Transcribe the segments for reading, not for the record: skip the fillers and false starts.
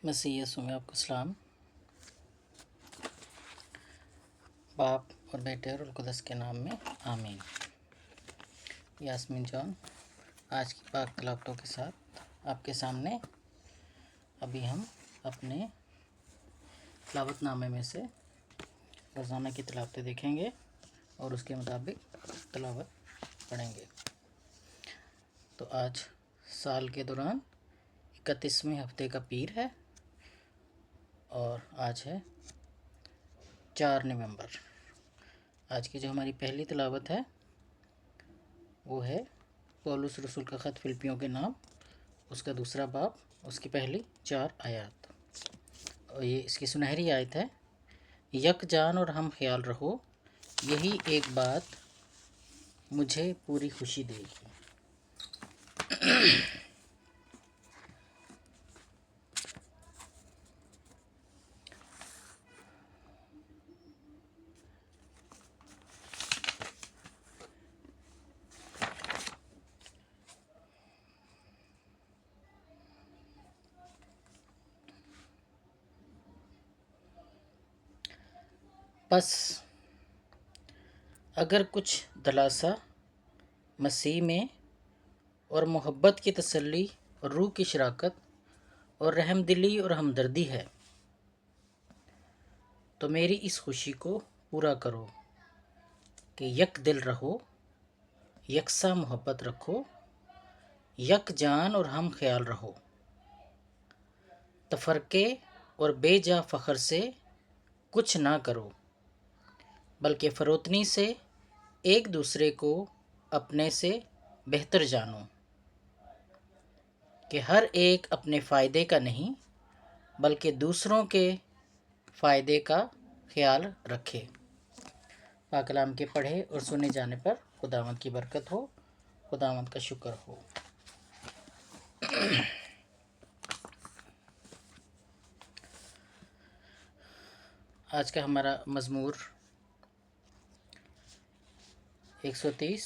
مسیح یسوع میں آپ کو سلام۔ باپ اور بیٹے اور القدس کے نام میں آمین۔ یاسمین جان آج کی پاک تلاوتوں کے ساتھ آپ کے سامنے ابھی ہم اپنے تلاوت نامے میں سے روزانہ کی تلاوتیں دیکھیں گے اور اس کے مطابق تلاوت پڑھیں گے۔ تو آج سال کے دوران 31ویں ہفتے کا پیر ہے اور آج ہے 4 نومبر۔ آج کی جو ہماری پہلی تلاوت ہے وہ ہے پولس رسول کا خط فلپیوں کے نام، اس کا دوسرا باب، اس کی پہلی 4 آیات۔ اور یہ اس کی سنہری آیت ہے، یک جان اور ہم خیال رہو، یہی ایک بات مجھے پوری خوشی دے گی۔ پس اگر کچھ دلاسا مسیح میں اور محبت کی تسلی اور روح کی شراکت اور رحم دلی اور ہمدردی ہے تو میری اس خوشی کو پورا کرو کہ یک دل رہو، یکساں محبت رکھو، یک جان اور ہم خیال رہو، تفرقے اور بے جا فخر سے کچھ نہ کرو، بلکہ فروتنی سے ایک دوسرے کو اپنے سے بہتر جانو، کہ ہر ایک اپنے فائدے کا نہیں بلکہ دوسروں کے فائدے کا خیال رکھے۔ پاک کلام کے پڑھے اور سنے جانے پر خداوند کی برکت ہو، خداوند کا شکر ہو۔ آج کا ہمارا مزمور 130،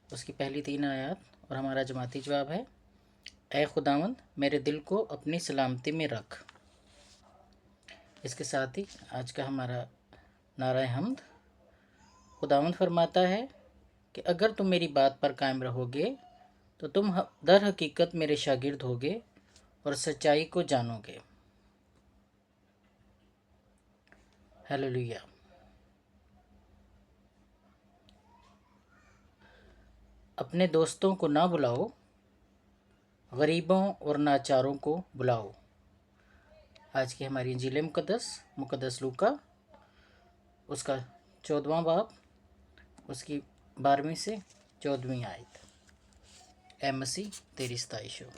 اس کی پہلی 3 آیات اور ہمارا جماعتی جواب ہے، اے خداوند میرے دل کو اپنی سلامتی میں رکھ۔ اس کے ساتھ ہی آج کا ہمارا نعرہ حمد، خداوند فرماتا ہے کہ اگر تم میری بات پر قائم رہو گے تو تم در حقیقت میرے شاگرد ہوگے اور سچائی کو جانو گے۔ ہیلیلویا۔ اپنے دوستوں کو نہ بلاؤ، غریبوں اور ناچاروں کو بلاؤ۔ آج کی ہماری انجیل مقدس لوکا، اس کا 14واں باب، اس کی 12ویں سے 14ویں آیت۔ اے مسیح تیری ستائش ہو۔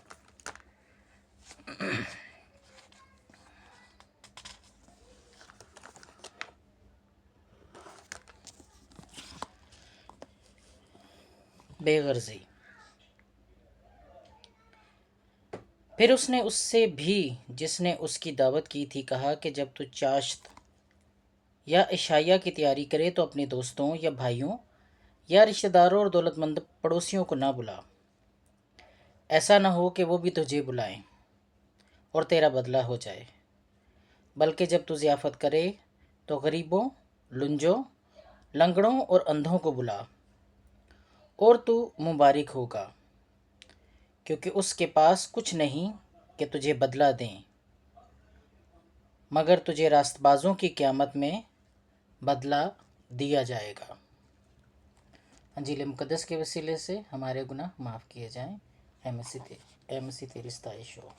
بے غرضی۔ پھر اس نے اس سے بھی جس نے اس کی دعوت کی تھی کہا کہ جب تو چاشت یا عشائیہ کی تیاری کرے تو اپنے دوستوں یا بھائیوں یا رشتہ داروں اور دولت مند پڑوسیوں کو نہ بلا، ایسا نہ ہو کہ وہ بھی تجھے بلائیں اور تیرا بدلہ ہو جائے، بلکہ جب تو ضیافت کرے تو غریبوں، لنجوں، لنگڑوں اور اندھوں کو بلا، اور تو مبارک ہوگا، کیونکہ اس کے پاس کچھ نہیں کہ تجھے بدلہ دیں، مگر تجھے راست بازوں کی قیامت میں بدلہ دیا جائے گا۔ انجیل مقدس کے وسیلے سے ہمارے گناہ معاف کیے جائیں۔ اے مسیح تیری ستائش ہو۔